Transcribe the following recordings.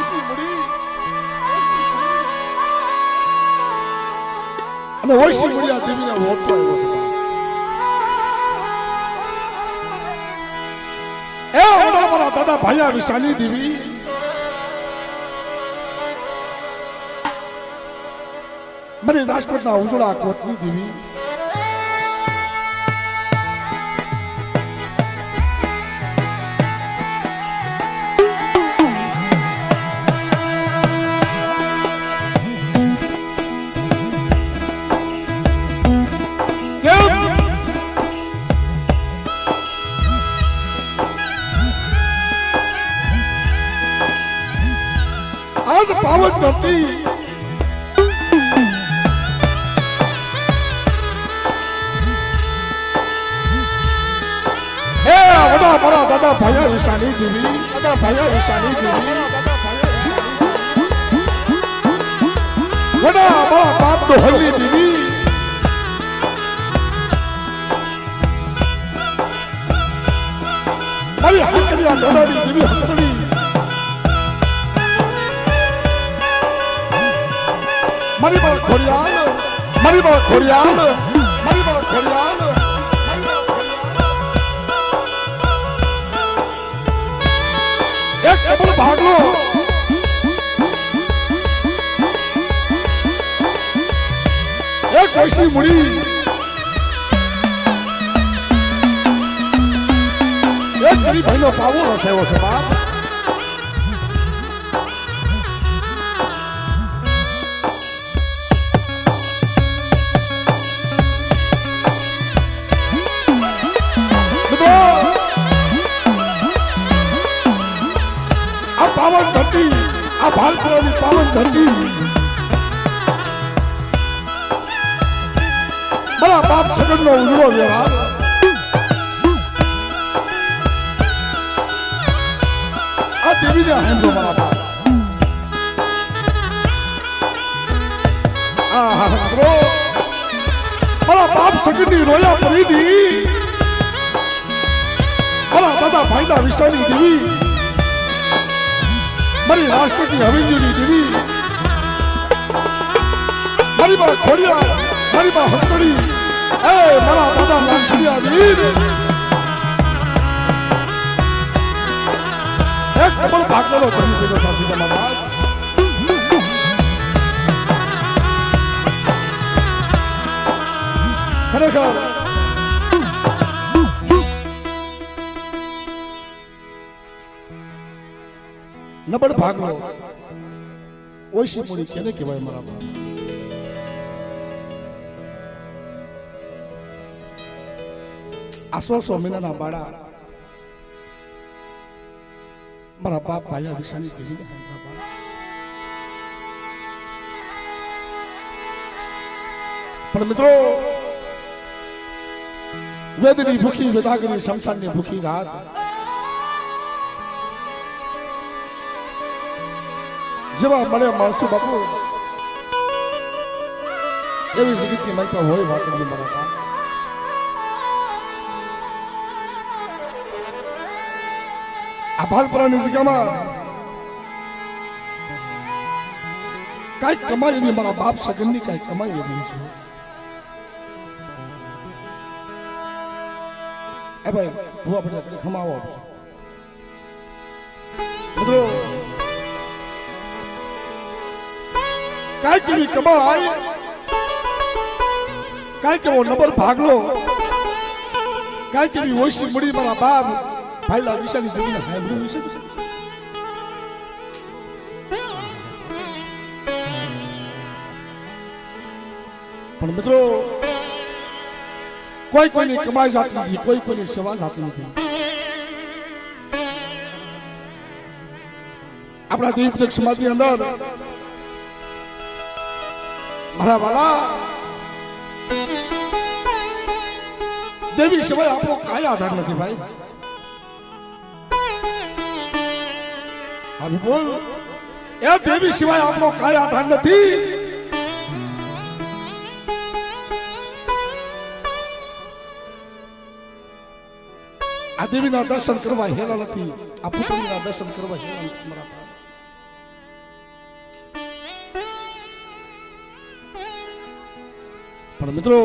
ઓછી મુડી અને ઓછી મુડિયા દેવીને ઓળખતો આવ્યો છે એ ઓલા મારા દાદા ભાયા વિશાલી દેવી મને રાજકોટના ઉજળા કોટની દેવી आज पावन धरती हे बड़ा बड़ा दादा भाया विशाली देवी दादा भाया विशाली देवी बड़ा बड़ा बाप तो हल्ली देवी मारी हकरिया डोडारी देवी हकरी मारी बड़ा खोड़ियाल मारी बड़ा खोड़ियाल मारी बड़ा खोड़ियाल एक कबल भाग लो एक वैसी मुड़ी एक गरीब भाई लो पावो रसे वो समाज पावन धरती आ भारत की पावन धरती बड़ा बाप सगन नो उजड़ो व्यवहार आ देवी ने हेंदो बड़ा बाप रो बड़ा बाप सगन नी रोया पड़ी दी बड़ा दादा भाईदा विशाली देवी मारी राष्ट्र की हवेली देवी मारी बा खोड़िया मारी बा हथकड़ी ए मारा दादा लांछड़िया वीर एक कमल भागलो धनी पेदो सासी का नवाज खरेखर नबड़ भागलो ओशी मुड़ी केने कहेवाय मारा बाप आसो महीनाना बाळा मारा बाप भाया विशाली देवी ने संभाळा पण मित्रों वेदनी भूखी वेदागनी शमशाननी भूखी रात जेवा मळे माणसो बापू एवी जगतनी माई पर होय वातनी मारा बाप आ बालपरानी जगामा काय कमाई एवी मारा बाप सगननी काय कमाई एवी छे ए भाई बुआ बड़ा खमाओ મિત્રો काय केवी कमाई काय केवो नंबर भागलो काय केवी ओशी मुड़ी मारा बाप भाईला विशाली देवी ने हायब्रू विશે पण મિત્રો कोई कोई कमाई जाती नहीं कोई कोई सेवा जाती नहीं अपना दीप समाधि अंदर मारा वाला देवी सिवाय आपको काय आधार नहीं भाई अभी बोल ए देवी सिवाय आपको काय आधार नहीं आ देवी ना दर्शन करवा हेला नहीं आ पुतली ना दर्शन करवा हेला नहीं मारा પણ મિત્રો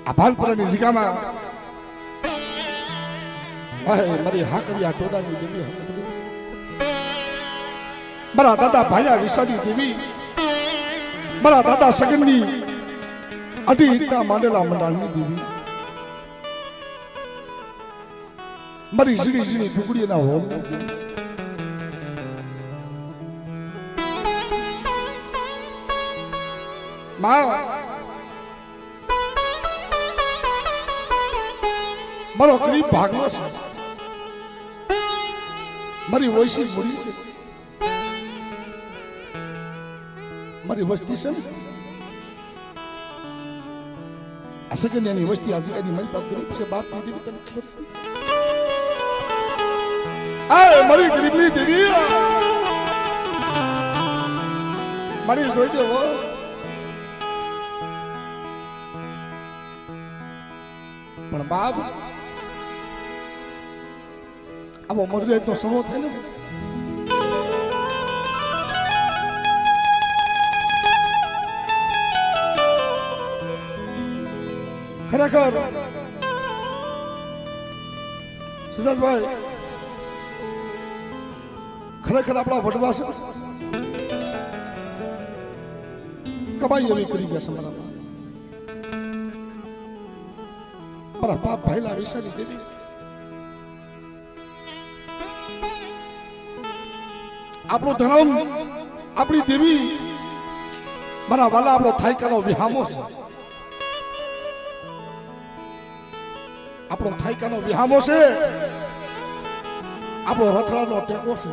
આ ભાલપુરાની જગ્યામાં મારી હાકરિયા ટોડાની દેવી મારા દાદા ભાયા વિસાની દેવી મારા દાદા સગનની અઢી ઇંટના માંડેલા મંડાળની દેવી મારી ઝીણી ઝીણી ફુગડીના હોમ મારો ગરીબ ભાગલો છે મારી વયસી મૂડી છે મારી વસ્તી છે ને આ સગન્યાની વસ્તી આ જગ્યાની મારી પાસે ગરીબ છે બાપ ની દેવી તને ખબર છે મારી ગરીબની દેવી મારી જોઈજો પણ બાપ આવો મજૂરી તો સમો થાય ને ખરેખર સુદાસભાઈ ખરેખર આપણા વડવા છે કમાઈ એવી કરી ગયા છે મારા બાપ ભાઈલા વિસાની દેવી આપણો ધર્મ આપણી દેવી મારા વાલા આપણો થાયકાનો વિહામો છે આપણો થાયકાનો વિહામો છે આપણો રથડાનો ટેકો છે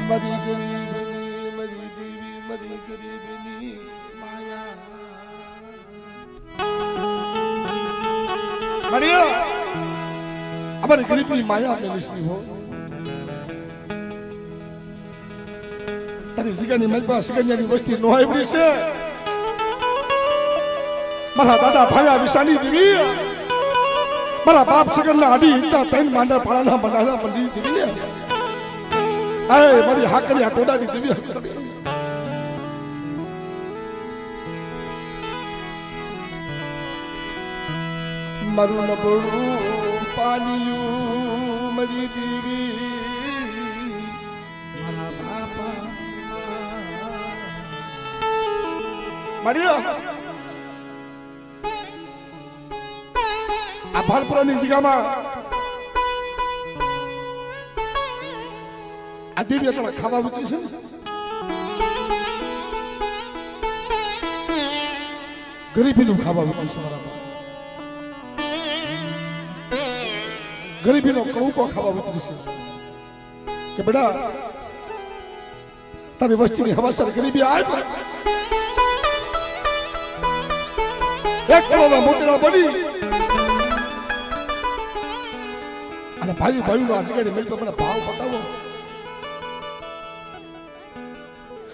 મરી ગરીબની મરી દેવી મરી ગરીબની માયા મરિયા અમારી ગરીબની માયા મેલિસની હો તારી જગ્યાની મજબા સગન્યાની વસ્તી નો આવડી છે મારા દાદા ભાયા વિસાની દેવી મારા બાપ સગનના આડી ઈંટા ત્રણ માંડા પાળાના મંડાળા મંડી દેવી મારી હાકરિયા ટોડાની દેવી મારું નબળું પાલિયું મારી દેવી મારા બાપા મળ્યો આ ભાલપુરાની જગ્યામાં આ દેવી અત્યારે ખાવા મૂકી છે ગરીબીનું ખાવા મૂકી છે મારા ગરીબીનો કણુકો ખાવા મૂકી છે કે બેટા તારી વસ્તીની હવાસર ગરીબી આવે એક કરોડના મોટેરા બની અને ભાઈ ભાઈનો આ જગ્યાએ મેલ પર મને ભાવ બતાવો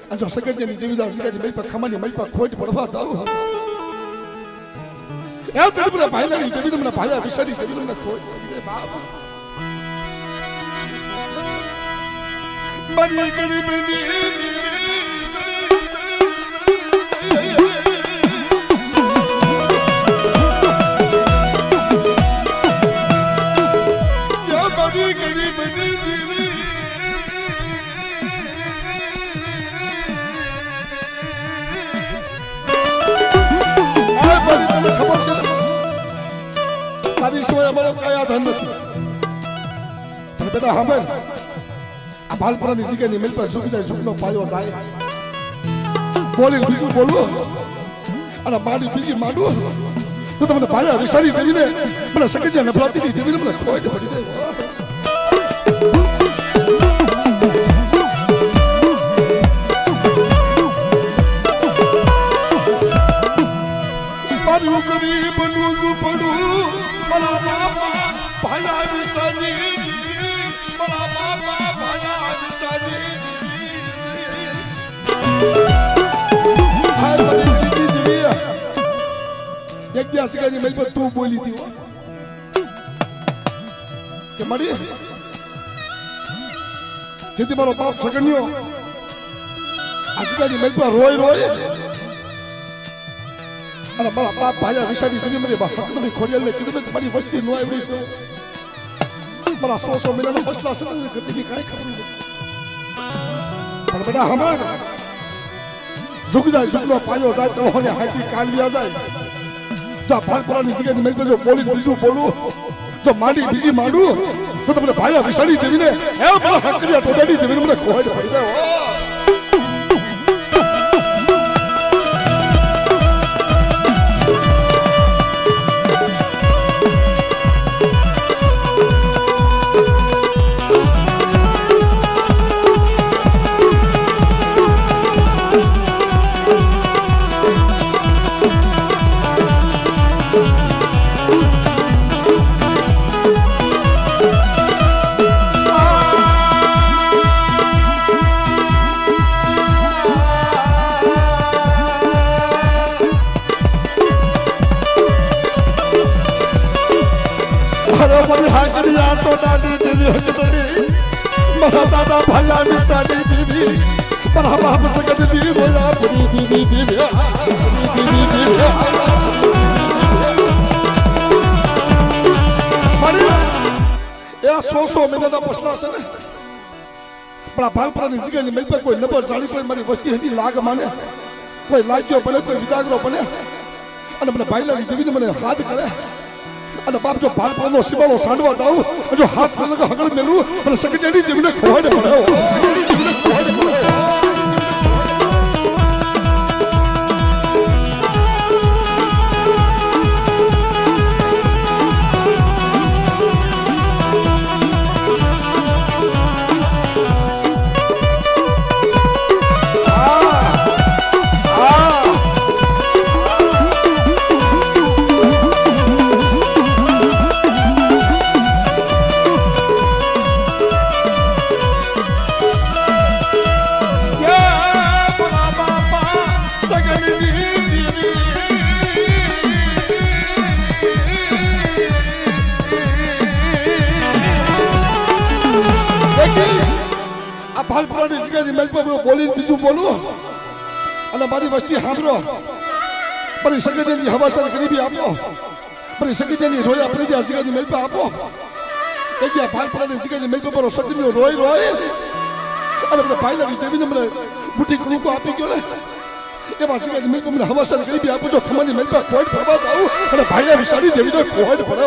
અને જો સગન્યાની દેવીદાર જગ્યાએ મેલ પર ખમાની મેલ પર ખોટ પડવા દઉં એ તો મને ભાઈલાની દેવી મને ભાયા વિસારી દેવી મને ખોટ બાપ મરી ગરીબની બેટા હવે આ ભાલપુરાની જગ્યાની મિલ પર ઝૂકી જાય ઝૂકનો પાયો થાય બોલી બીજું બોલવું અને માડી બીજી માંડવું તો તમને પાયા વિસારી દેવીને મને સગન્યા નફરતીની દેવીને મને ખોટ પડી જાય મારું ગરીબનું ઝૂંપડું મારા બાપા ભાયા વિસાની મારા બાપા ભાયા વિસાની દિયા સિકાની મેલ પર તું બોલી હતી કે મળી જેથી મારો બાપ સગન્યો આ સિકાની મેલ પર રોય રોય અને મારા બાપ ભાયા વિશાળી સમી મને હકમની ખોડિયાલને કીધું કે મારી વસ્તી નો આવડી છે મારા 100 મહિનાના મસલા છે ગતિની કાંઈ ખબર નથી પણ બેટા હમણાં ઝુક જાય ઝુકનો પાયો જાય તળોને હાથી કાલવ્યા જાય જા ભાલપરાની જગ્યાની મેલ પર જો બોલી બીજું બોલું જો માંડી બીજી માંડું તો તમને ભાયા વિશાળી દેવીને હે મારા હકરિયા ટોટાડી દેવીને મને ખોવાઈ પડી જાય મારા દાદા ભાયા વિશાળી દેવી મારા બાપ સગત દેવી બોલા પૂરી દેવી દેવી એ 100 મહિનાના પછલા છે ને પણ આ ભાલપરાની જગ્યાની મેલ પર કોઈ નબર જાણી કોઈ મારી વસ્તી હતી લાગ માને કોઈ લાગ્યો બને કોઈ વિદાગરો બને અને મને ભાઈલાની દેવીને મને હાથ કરે અને બાપ જો ભાલપરાનો સિવાળો સાંડવા દાવ જો હાથ લગા હગળ મેલું અને સગજાની દેવીને ખોવાડે પડ્યો ભાલપરાની જગ્યાની મેલ પર બોલી બીજું બોલું અને મારી વસ્તી સાંભળો મારી સગજાની હવાસર ગરીબી આપો મારી સગજાની રોયા પડી ગયા જગ્યાની મેલ પર આપો એ ગયા ભાલપરાની જગ્યાની મેલ પર સગજીનો રોય રોય અને મને ભાઈલાની દેવીને મને બુટી કુકો આપી ગયો ને એવા જગ્યાની મેલ પર મને હવાસર ગરીબી આપો જો ખમાની મેલ પર કોઈ ફરવા આવું અને ભાઈલા વિશાળી દેવીને કોઈ પડે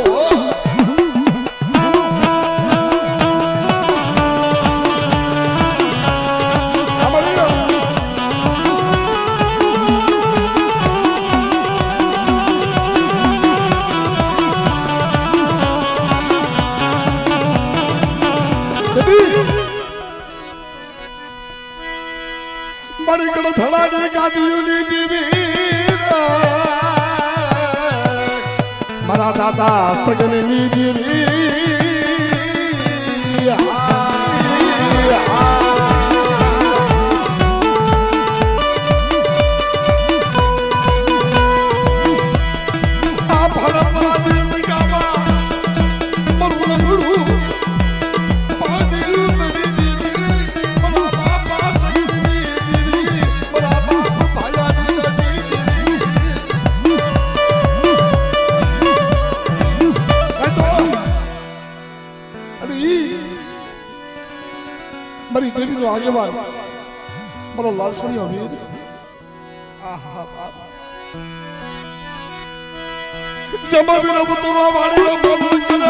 મારી કડો ધડાની ગાદીઓની દેવી મારા દાદા સગનની દેવી આ ભાલપરાની જગ્યામાં મારું નમડું મારી દેવીનો આગેવાન મારો લાલસણીયો વીર જમા વીર ઉતરવા વાળી બોલ કરે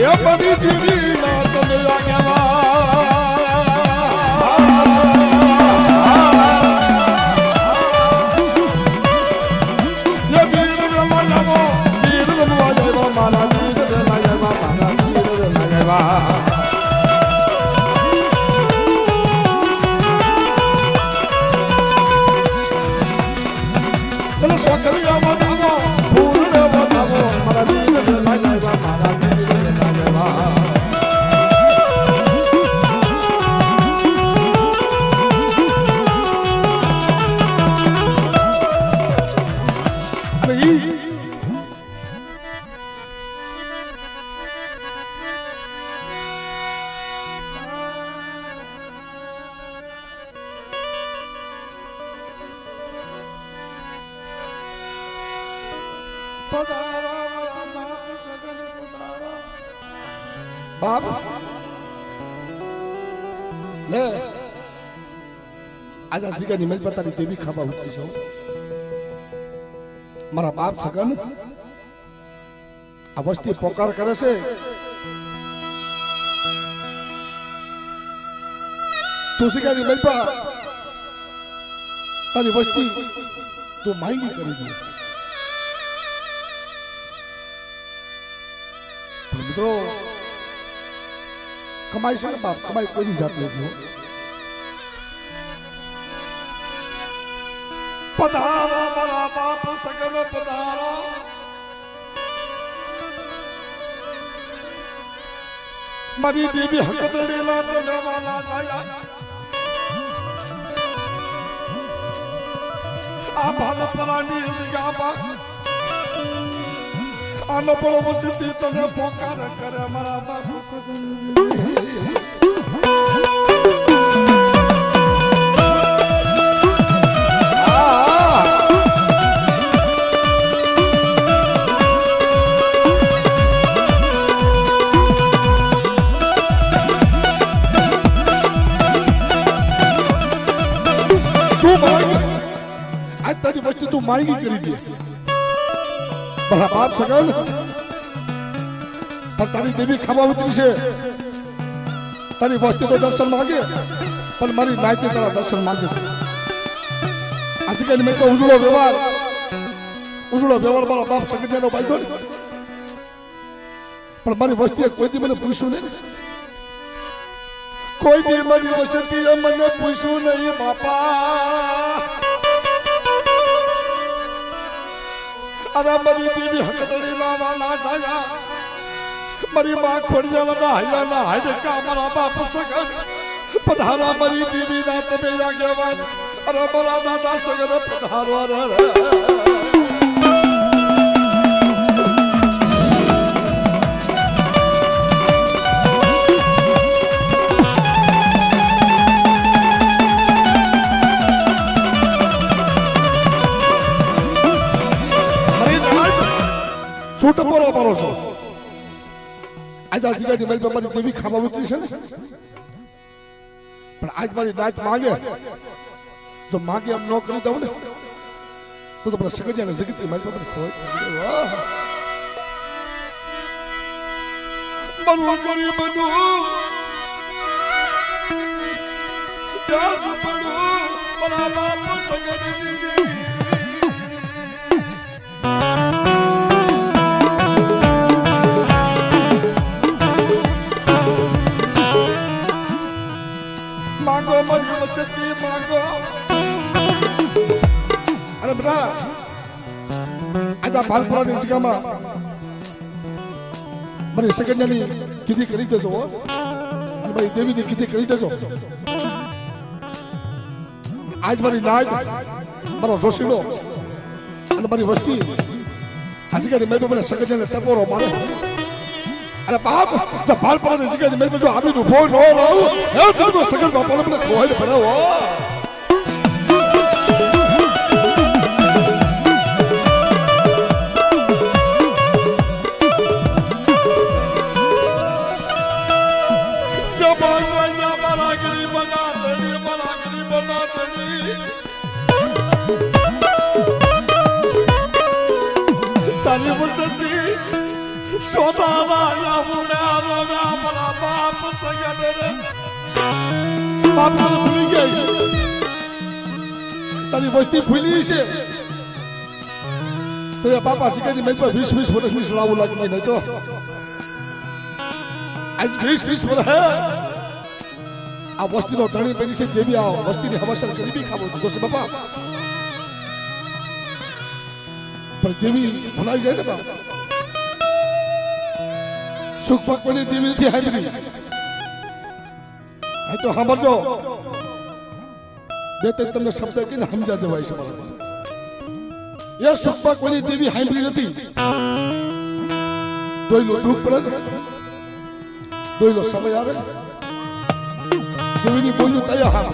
એ મારી દેવીના તમે बाप ले आज जी का निमल पता नहीं देवी खाबा होती सो मारा बाप सगन अवस्थी पोकार करे से तुसी का निमल पा तारी वस्ती तो मांगी करेगी मित्रों कमाई से बाप कमाई कोई नहीं जाती है पधारा बड़ा बाप सगन पधारा मरी देवी हकदड़ी लात वाला जाया आभाल प्राणी गाबा आनो बड़ो बसती तने पोकार करे हमारा बाप सगन तू मांगी करी बड़ा बाप सगन पर तारी देवी खाबावती से तारी वस्ती तो दर्शन मांगे पर मारी नायती तेरा दर्शन मांगे आज के में तो उजड़ो व्यवहार वाला बाप सगन जानो भाई तो पर मारी वस्ती कोई दी मैंने पूछू नहीं कोई दी मारी वस्ती मैंने पूछू नहीं बापा अरे मरी देवी हकदड़ी लावा ना जाया मरी माँ खोड़िया लगा हैया ना है का मरा बाप सगन पधारा मरी देवी रात में आगे वन अरे मरा दादा सगन पधारो रे छोटा परो परोसो आज आज का जमेल पे मारी देवी खाबा होती है पर आज मारी नाच मांगे जो मांगे हम नौकरी दो ने तो बड़ा सके जाने से कितनी मारी पे खोए वाह मनु करी मनु प्यास पड़ो बड़ा बाप सगन दीदी मांगो मरी वसती मांगो अरे बेटा आजा भालपुरा निसिका मा मरी सेकंड जानी किती करी देजो अरे भाई देवी ने किती करी देजो आज मरी नाच मरो जोशीलो अरे मरी वस्ती आज के मैं तो मेरे सेकंड जाने टपोरो मारे अरे बाप जब बाल पाने सीखे मैं तो जो अभी तो फोन हो रहा हूँ है तो सगल बाप ने अपने खोए बना हुआ जब आया मरागरी बना तड़ी ताली बसती सोदावा या मुना रोगा बड़ा बाप सगन रे बाप को भूल गई तारी बस्ती भूली से तेरे पापा सिके जी मेरे पे 20 वर्ष में सुनाऊ लग मैं नहीं तो आज 20 वर्ष है अब बस्ती नो धनी बेनी से देवी आओ बस्ती ने हमारे कभी भी खाबो तो से बापा पर देवी भुलाई जाए ना सुख फक वाली देवी थी हैदरी है तो हमर जो देते तुमने शब्द के हम जा जवाई समझ यह सुख फक वाली देवी हैदरी रहती दो लो दुख पड़े दो लो समय आवे देवी ने बोलू तया हम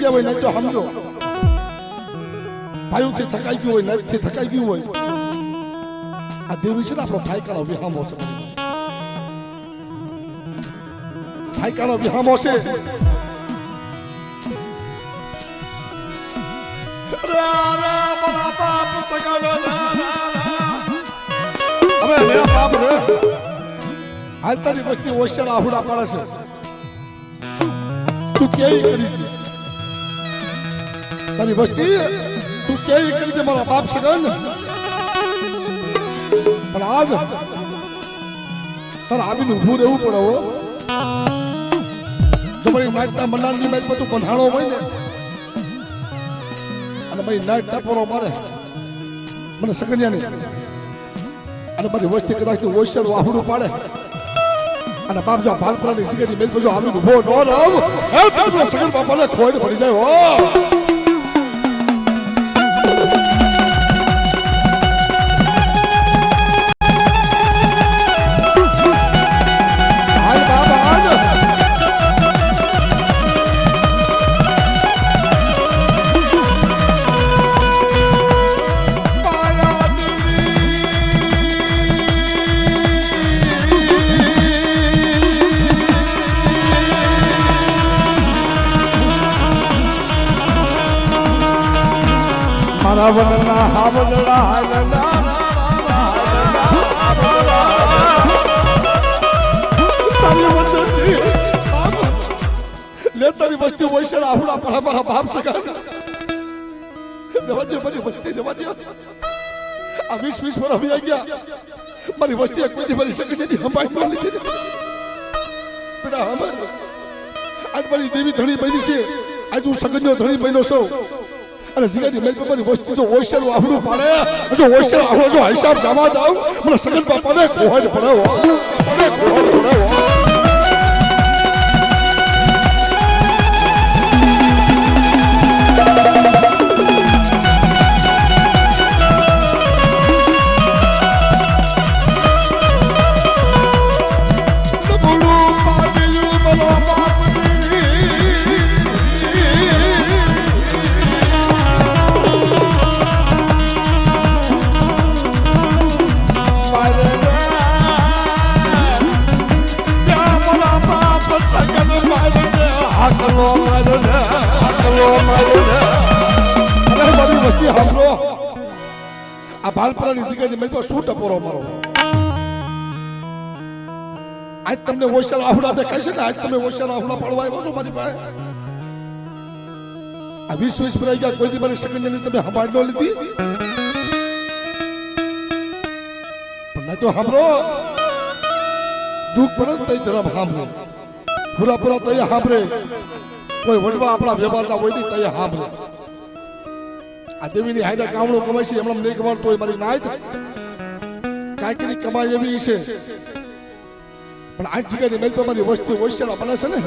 ગયા હોય ને તો સમજો ભાઈઓથી થકાઈ ગયું હોય નાઈટથી થકાઈ ગયું હોય આ દેવી છે ને આપણો થાયકાનો વિહામો છે થાયકાનો વિહામો છે હવે મેરા બાપ રે હાલ તારી વસ્તી ઓશિયાર આહુડા પાડે છે તું કેવી કરી છે તારી વસ્તી તું કેવી કરી છે મારા બાપ સગન પણ આજ તારા આવીને ઊભું રહેવું પડે હો જો મારી નાઈટના મનારની નાઈટ પર તું બંધાણો હોય ને અને મારી નાઈટ ટપોરો મારે મને સગનિયાની અને મારી વસ્તી કદાચ ઓશિયાર વાહુડું પાડે અને બાપ જો ભાલપરાની જગ્યાની મેલ પર જો આવીને ઊભો ન રહું હે તારા સગન બાપાને ખોઈને પડી જાય હો વનના હાવદડા લે તારી વસ્તી ઓશિયાર આહુડા પર મારા બાપ સગા જવા દે મારી વસ્તી જવા દે આ 20 વર્ષ આવી ગયા મારી વસ્તી કોઈ મારી સગની હંભાઈ ન લીધી બેટા હમર આજ મારી દેવી ધણી બની છે આજ હું સગનનો ધણી બન્યો છું અને જીગાજી મેલ પર વસ્તી જો ઓશિયાર આહુડું પાડે જો ઓશિયાર આહુડો જો હિસાબ જમા દાવ મને સગન બાપાને કોહજ પડે હો સને કોહજ પડે હો આ ભાલપરાની જગ્યાએ મેં પર શું ટપોરો મારો આજ તમને ઓશિયાર આહુડા દેખાય છે ને આજ તમે ઓશિયાર આહુડા પાડવા આવ્યો છો મારી પાસે આ 20 વર્ષ પર ગયા કોઈ દી મારી સગનની તમે સંભાળ ન લીધી પણ ના તો સાંભળો દુઃખ પડે તઈ જરા સાંભળો પૂરા પૂરા તઈ સાંભળે કોઈ વડવા આપણા વ્યવહારના હોય નહીં તઈ સાંભળે આ દેવીની હાઈડા કામણો કમાય છે હમણાં નહીં કમાડતો હોય મારી નાય કાંઈકની કમાઈ એવી છે પણ આ જગ્યાની મેલ પર મારી વસ્તી ઓશિયાર બને છે ને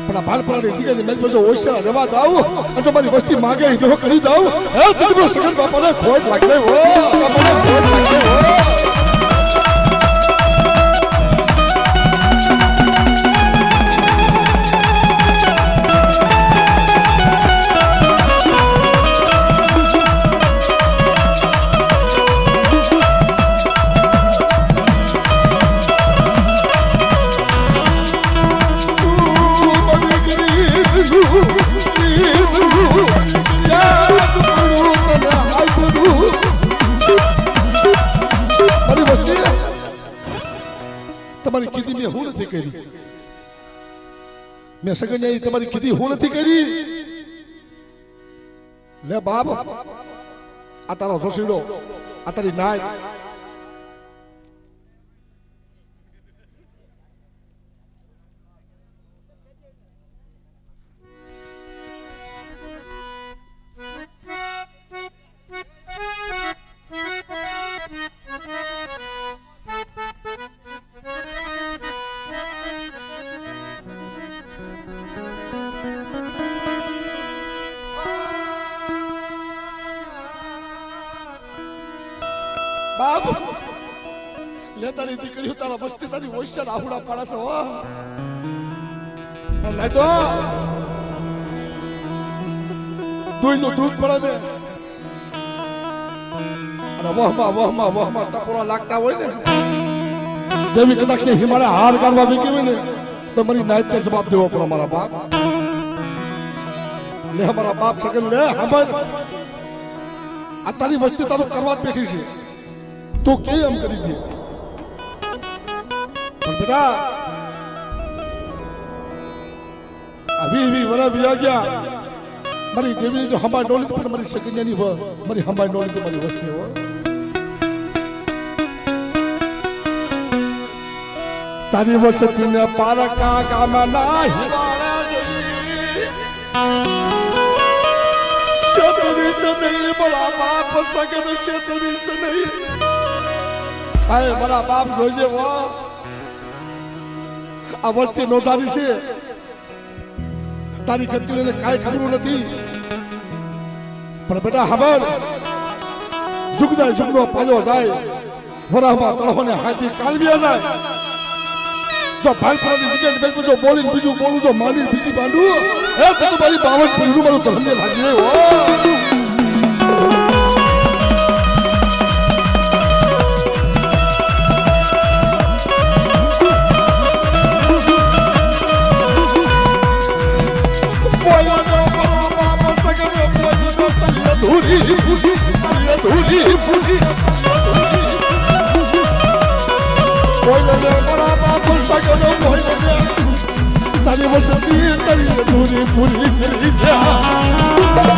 પણ આ ભાલપરાની જગ્યાની મેલ પર જો ઓશિયાર રહેવા દાવ અને જો મારી વસ્તી માગે જો કરી દાવ હે તીજો સગન બાપાને ખોટ લાગે હો બાપાને ખોટ લાગે હો તમારી કીધી મેં હું નથી કરી મેં સગન તમારી કીધી હું નથી કરી લે બાપ આ તારો જોશીડો આ તારી નાય બાપ લે તારી દીકરીઓ તારા વસ્તી તારી ઓશિયાર આહુડા પાડે છે હો નહીં તો દૂધનું દૂધ પડે ને અને વહમાં ટપોરા લાગતા હોય ને દેવી કદાચ ને હિમાલય હાર કાઢવા વીકી હોય ને તો મારી નાઈટ ને જવાબ દેવો પડે મારા બાપ લે મારા બાપ સગન લે સાંભળ આ તારી વસ્તી તારું કરવા જ બેઠી છે તું કે એમ કરી દે પણ બેટા અભી વરા વિયા ગયા મારી દેવીની તો હંભાઈ ડોલી પણ મારી સગન્યાની મારી હંભાઈ ડોલી તો મારી વસ્તી હોય તારી વસતીને પારકા ગામના હિવાળા જઈ શેતરી સદઈ મારા બાપ સગન શેતરી સદઈ આય મારા બાપ જોજે વો આ વસ્તી નોંધારી છે તારી ગતિને કાંઈ ખબર નથી પણ બેટા ખબર જુગનો પાજો જાય વરાહમાં તળહોને હાથી કાલવ્યા જાય જો ભાઈ પાડી સિગરેટ બેક જો બોલીને બીજું બોલું તો માની બીજી બાંડું એ તો મારી 52 પીડું મારું ધર્મ લાગે ઓ તારી વસતી તારી અધૂરી પૂરી કરી જા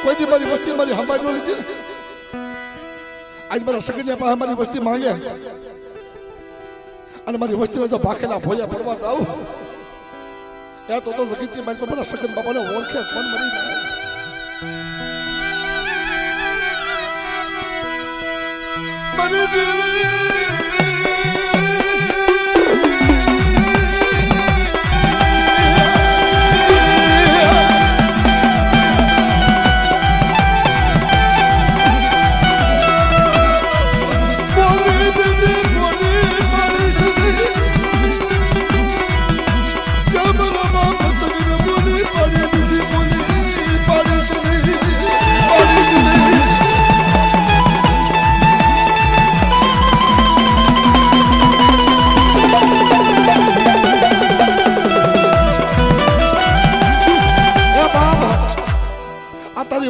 કોઈ દી મારી વસ્તી મારી હંભાઈ નો લીધી આજ મારા સગનિયા પાસે મારી વસ્તી માંગે અને મારી વસ્તીનો જો ભાખેલા ભોયા પડવા દઉં એ તો જગતની મારી મારા સગન બાપાને ઓળખે કોણ મરી જાય મારી દેવી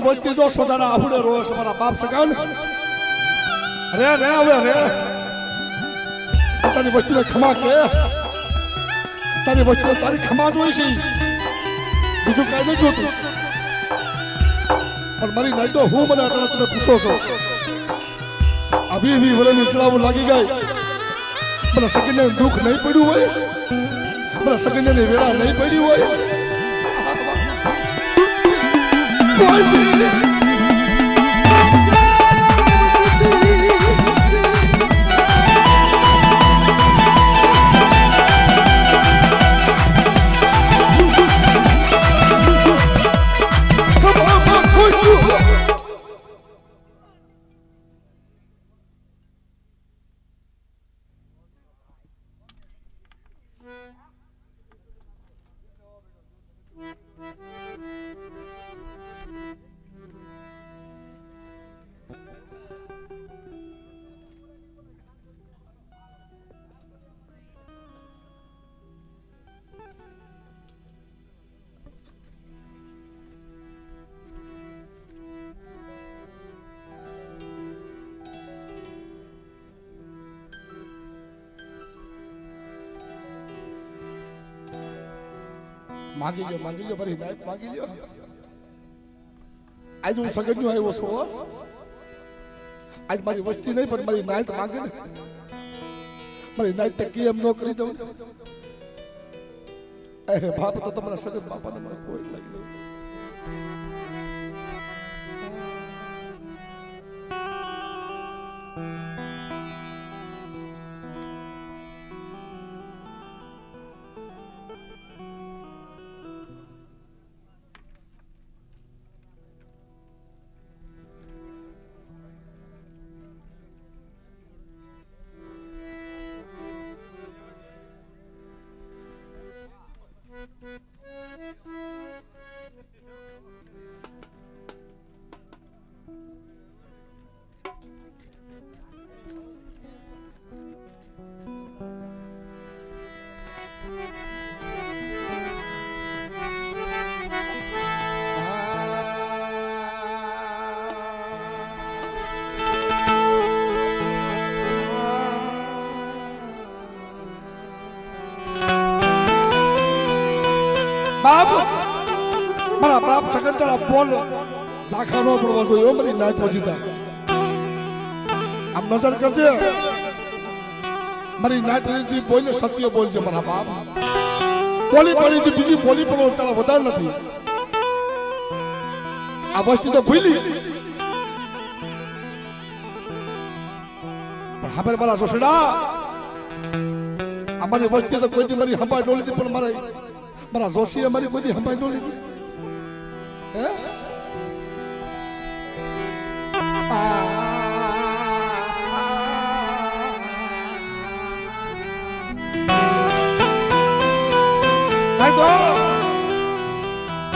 વસ્તી જો સોદાના આફુડે રોજ મારા બાપ સગાવ ને રે હવે રે તારી વસ્તીને ખમા કે તારી વસ્તીને તારી ખમા જોઈ છે બીજું કઈ નહીં જોતું પણ મારી નહીં તો હું મને આટલા તમે પૂછો છો અભી વરેની ચડાવું લાગી ગઈ મને સગીને દુઃખ નહીં પડ્યું હોય મને સગીને વેળા નહીં પડી હોય માગી લ્યો મારી નાઈટ માગી લ્યો આજ હું સગન્યો આવ્યો છું આજ મારી વસ્તી નહીં પણ મારી નાઈટ માગે ને મારી નાઈટ તકી એમ ન કરી દઉં એ બાપ તો તમારા સગન બાપાને મને કોઈ લાગ્યું બાપ મારા બાપ સગન તારા બોલ ઝાખા નો પડવા જોઈએ મારી નાચ પહોંચીતા આમ નજર કરજે મારી નાચ રહી બોલે સત્ય બોલજે મારા બાપ બોલી પડી છે બીજી બોલી પણ તારા વધારે નથી આ વસ્તુ તો ભૂલી પણ હવે મારા સોસડા અમારી વસ્તી તો કોઈ દી મારી હંભાઈ ડોલી હતી પણ મારા જોશી અમારી કોઈ દી હંભાઈ ડોલી હતી હે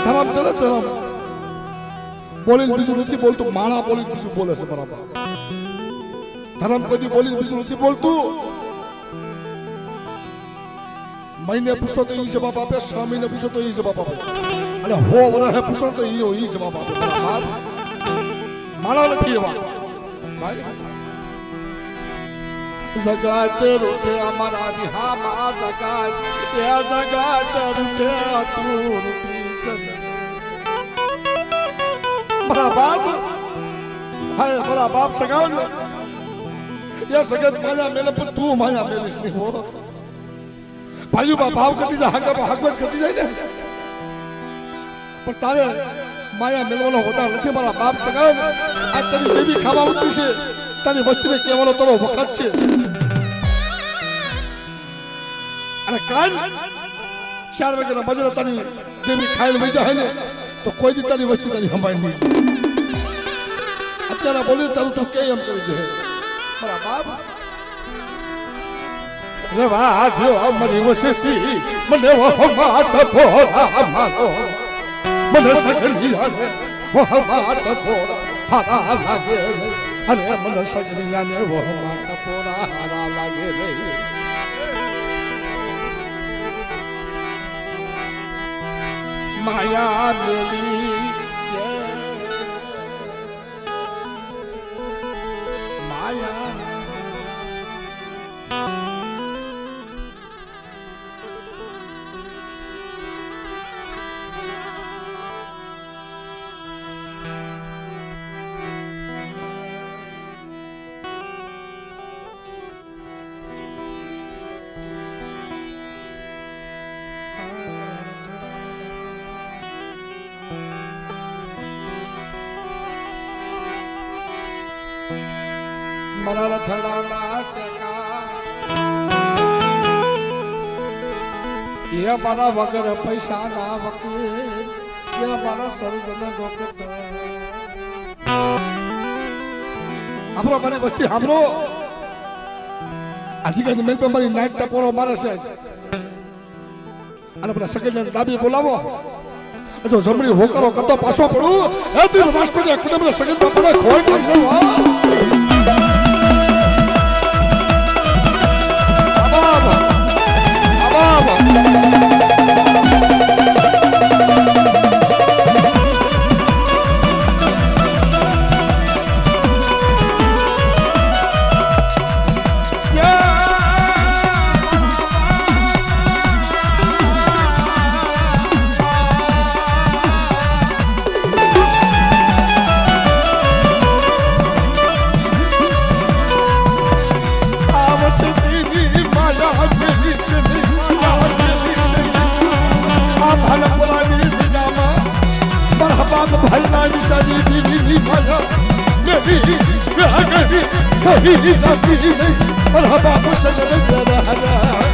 ધરમ ચલે ધરમ બોલી બીજું નથી બોલતું માણા બોલી બીજું બોલે છે બરાબર ધરમ કદી બોલી બીજું નથી બોલતું મહિને પૂછો તો એ જવાબ આપે 6 મહિને પૂછો તો એ જવાબ આપે અને હો વર્ષે પૂછો તો એ જવાબ આપે માણા નથી એવા જગત રૂપે અમારા વિહામાં જગત એ જગત રૂપે તું રૂપી મારા બાપ હાય મારા બાપ સગાવ એ સગત માયા મેલે પણ તું માયા મેલીશ નહીં હો ભાઈઓ ભાવ કટી જાય હગવટ કટી જાય ને પણ તારે માયા મેલવાનો હોતા નથી મારા બાપ સગાવ આ તારી દેવી ખાવા ઉઠી છે તારી વસ્તીને કહેવાનો તારો વખત છે અને કાલ 4 વાગ્યાના બજાર તારી દેવી ખાઈને વહી જાય ને તો કોઈ દી તારી વસ્તુ તારી સંભાળ નહીં અત્યારે બોલી તારું તું કે એમ કરી દે મારા બાપ રેવા જો અમારી વસ્તી મને વહમાત ભોરા મારો મને સગની આને વહમાત ભોરા હારા લાગે અરે મને સગની આને વહમાત ભોરા હારા લાગે રે માયા મેલી માયા મારા થડાના ટેકા એ મારા વગર પૈસા ના વકીલ એ મારા સર્જન ડોક્ટર આપણો મને વસ્તી સાંભળો આજકાલ મેં તો મારી નાઈટ ટપોરો મારે છે અને બધા સગીને દાબી બોલાવો જો જમણી હોકરો કરતો પાછો પડું એ દિન રાષ્ટ્રપતિ કુદમને સગીન બાપાને ખોઈ નાખો मारी सारी दीदी माया मेरी रागनी कहीं जाती नहीं और बाप सजन जरा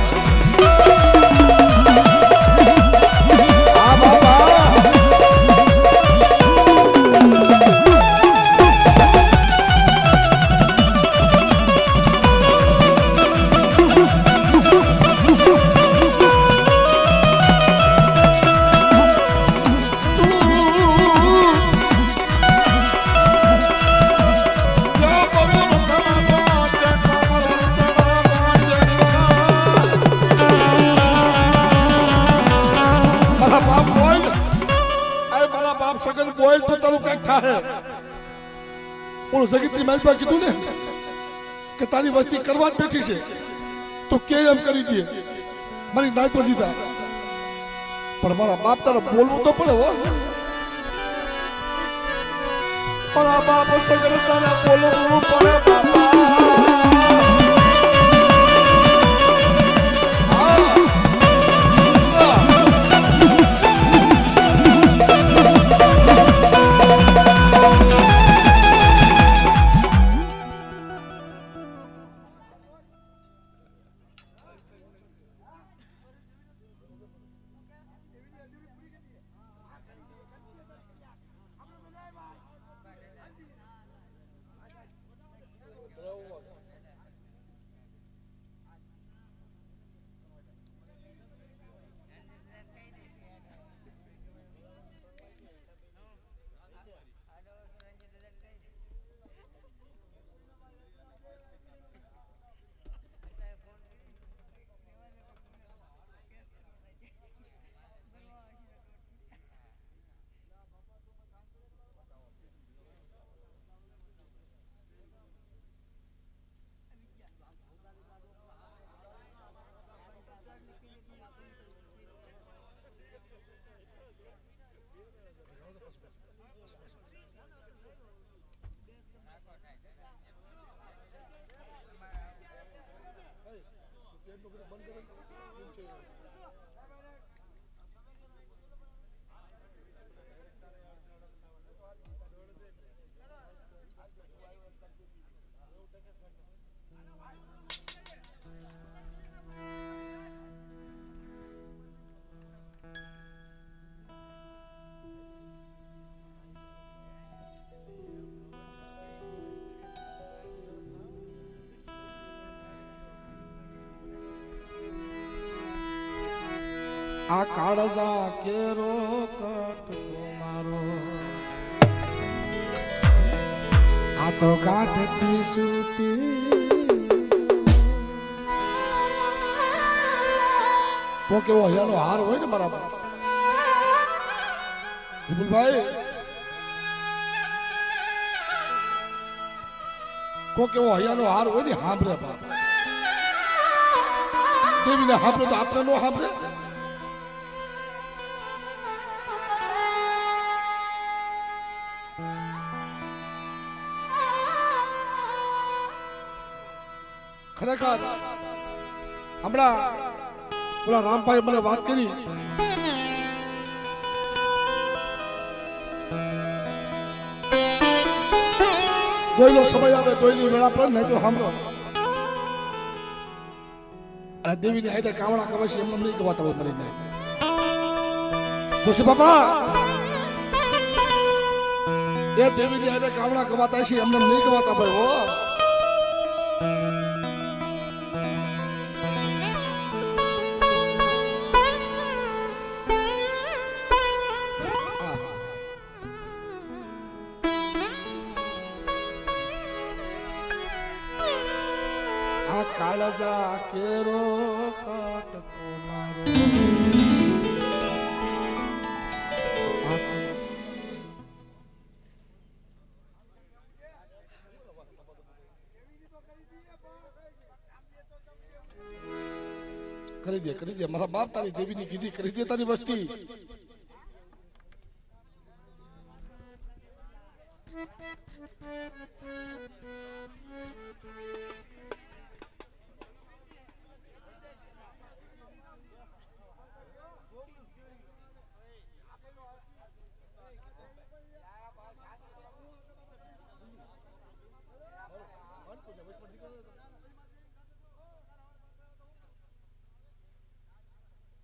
બોલ તો તારું કઈક થાય બોલો જગતની માલપા કીધું ને કે તારી વસ્તી કરવા જ બેઠી છે તો કે એમ કરી દે મારી નાય તો જીતા પણ મારા બાપ તારે બોલવું તો પડે હો મારા બાપ સગર તારે બોલવું પડે બાપા આ કાળજા કેરો કટકો મારો આ તો ગાંઠથી સૂટી કો કેવો હૈયાનો હાર હોય ને બરાબર વિપુલભાઈ કો કેવો હૈયાનો હાર હોય ને સાંભળે બાપ દેવીને સાંભળે તો આપણે નો સાંભળે ખરેખર હમણાં પેલા રામભાઈ મને વાત કરી દોયલો સમય આવે દોયલી વેળા પર નહીં તો સાંભળો અને દેવીની હાથે કાવડા કવશી એમને નહીં કવાતા હોય મરી નહીં જોશી બાપા એ દેવીની હાથે કાવડા કવાતા છે એમને નહીં કવાતા ભાઈ હો કાળજા કેરો કટકો મારો કરી દે મારા બાપ તારી દેવીની કીધી કરી દે તારી વસ્તી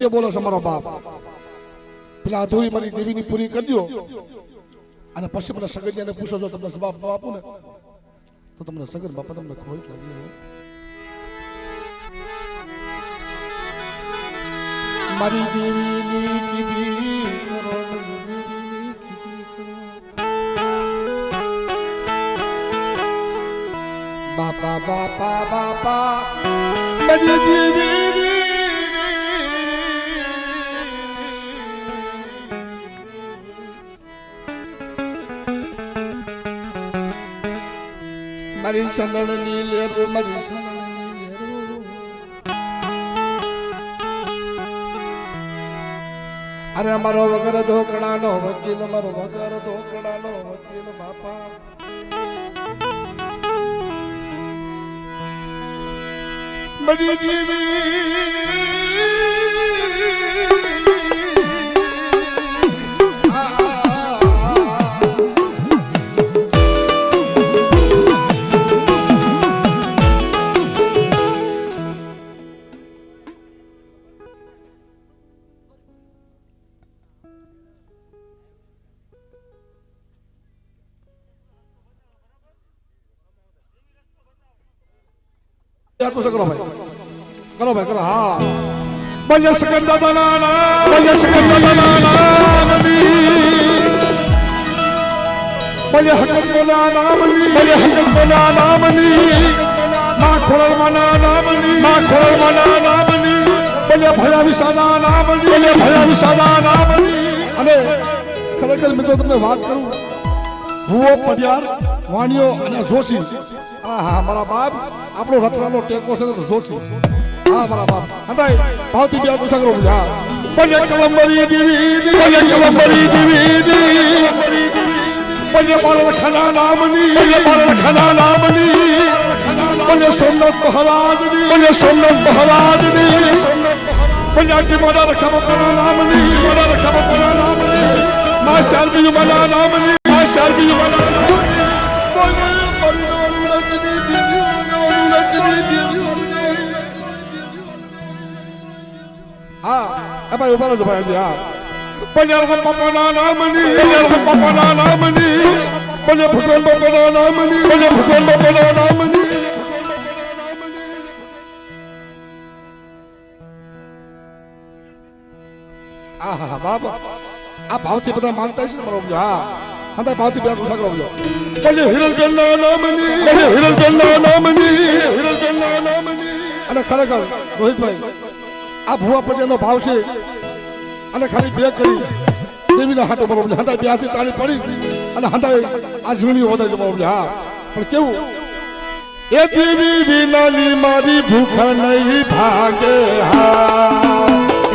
એ બોલો છે મારો બાપ પેલા અધૂરી મારી દેવીની પૂરી કરી દો અને પછી મને સગનને પૂછો જો તમને જવાબ ન આપું ને તો તમને સગન બાપા તમને ખોટ લાગી મારી દેવીની કીધી બાપા બાપા બાપા મારી દેવીની મારી સંગણની લેરો મારી સંગણની લેરો અરે મારો વગર ધોકડાનો વકીલ મારો વગર ધોકડાનો વકીલ બાપા મારી દેવી तो से करो भाई करो हाँ बल्ले सकंदा बनाना बल्ले सकंदा बनाना बल्ले हकम बनाना मनी बल्ले हकम बनाना मनी माँ खोल बनाना मनी माँ खोल बनाना मनी बल्ले भया विसाना मनी बल्ले भया विसाना मनी अरे खरेखर मैं तो तुमने बात करूँ हुओ पडियार वाणियों અને જોશી હા હા મારા બાપ આપણો રથરાનો ટેકો છે તો જોશી હા મારા બાપ હંધાઈ ભાવતી બે કુસંગરો બુજા બને કલંબરી દેવી બને કલંબરી દેવી બને પારલ ખના નામની બને પારલ ખના નામની બને સોમનાથ મહારાજની બને સોમનાથ મહારાજની બને આટી મારા રખમ પરા નામની મારા રખમ પરા નામની મા શારબી મારા નામની મા શારબી મારા हाँ अब भाई ऊपर भाई जी हाँ पंजाब का पापा ना नामनी पंजाब का पापा ना नामनी पंजाब भगवान पापा ना नामनी पंजाब भगवान पापा ना नामनी हाँ बाबा आप भावती पता मानता है मरो हाँ हम तो भावती ब्याह कुछ करो जो पंजाब हिरल गन्ना नामनी पंजाब हिरल गन्ना नामनी हिरल गन्ना नामनी अरे खरे कर रोहित भाई આ ભુવા પટેલનો ભાવ છે અને ખાલી બે કરી દેવીના હાથે બરોબર હંધાઈ બ્યાથી તાળી પડી અને હંધાઈ આ ઝીણી વધાય છે બરોબર હા પણ કેવું એ દેવી વિનાની મારી ભૂખ નહીં ભાગે હા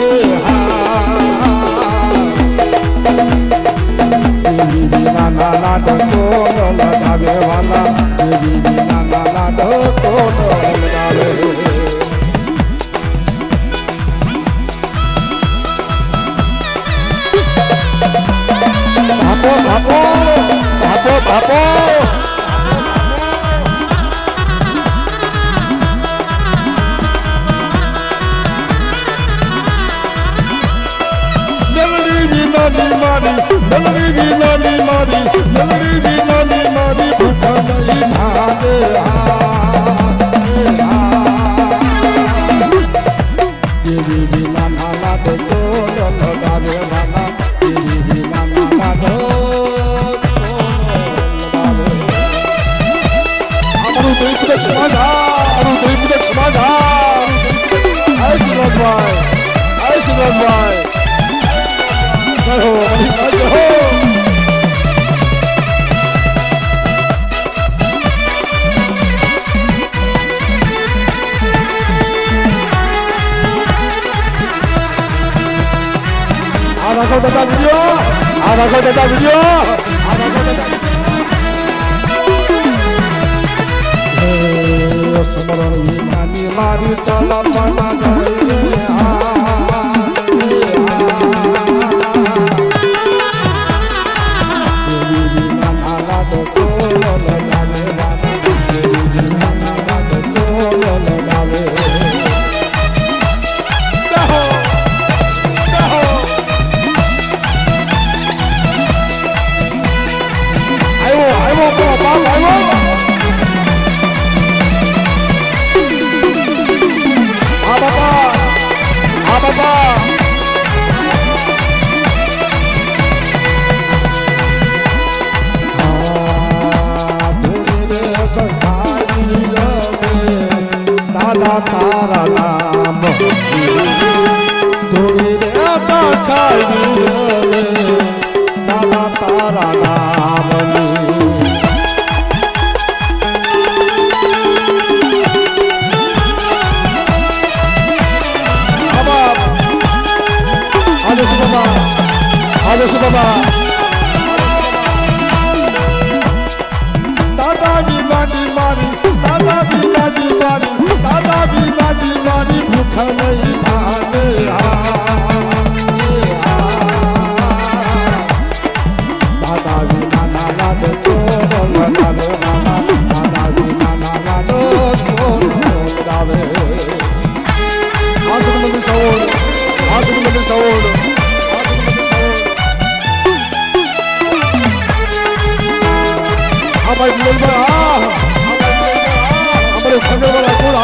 એ હા દેવી વિનાના લાડો કોનો લગાવે વાલા દેવી વિનાના લાડો કોનો લગાવે Bapo, bapo, bapo. Melody vinani mari, melody vinani mari, melody vinani mari, bhuka nahi bhage ha. Devi vinana la to lagave wala, devi vinana la to Mari tala mana gaye ha devi vinana la to આદેશ બાબા દાદા બીમારી મારી દાદા બીમારી મારી દાદા બીમારી મારી ભૂખ નહીં ભાગે દાદા વિના નાના દો દાદા વિના નાના દો આવે આસુમની સૌડ આસુમની સૌડ આ ભાઈ બોલવા અમારે ખબર વાળા કોણ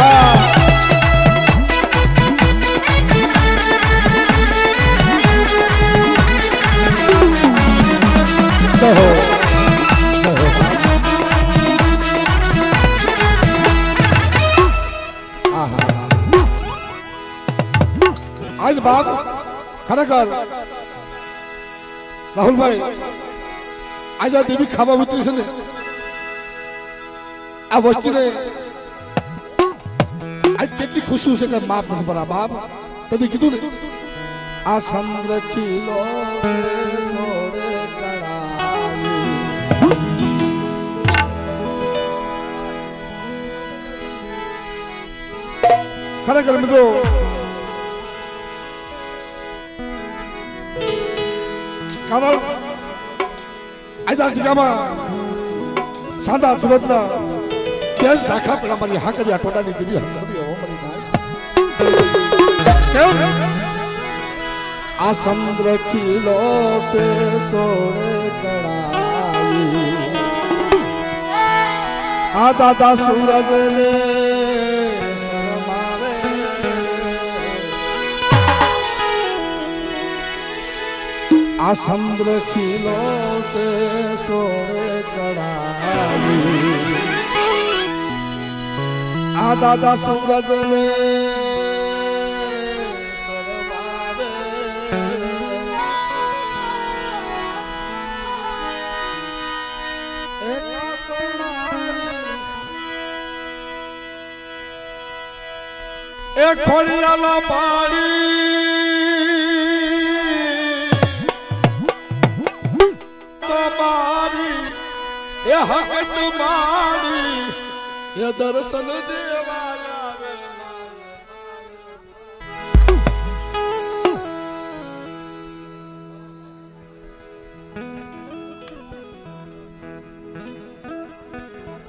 જય હો આજ બાપ ખરેખર રાહુલભાઈ આજ આ દેવી ખાવા ઉતરી છે ને આ વસ્તુને આજ કેટલી ખુશી છે કે બાપ નથી બરા બાપ તદી કીધું ને આ ચંદ્ર ખીલો સોરે ખરેખર મિત્રો કારણ આજે આ જગ્યામાં સાંધા સુરતના ત્યાં શાખા પેલા મારી હાકરી આ ટોટાની દેવી આ ચંદ્ર ખીલો સે સોરે કળાઈ આ દાદા સૂરજ ને आ चंद्र खिलो से सोरे कड़ाई आ दादा सूरज में एक खोड़ियाला पाड़ी ये हक तुम्हारी ये दर्शन दे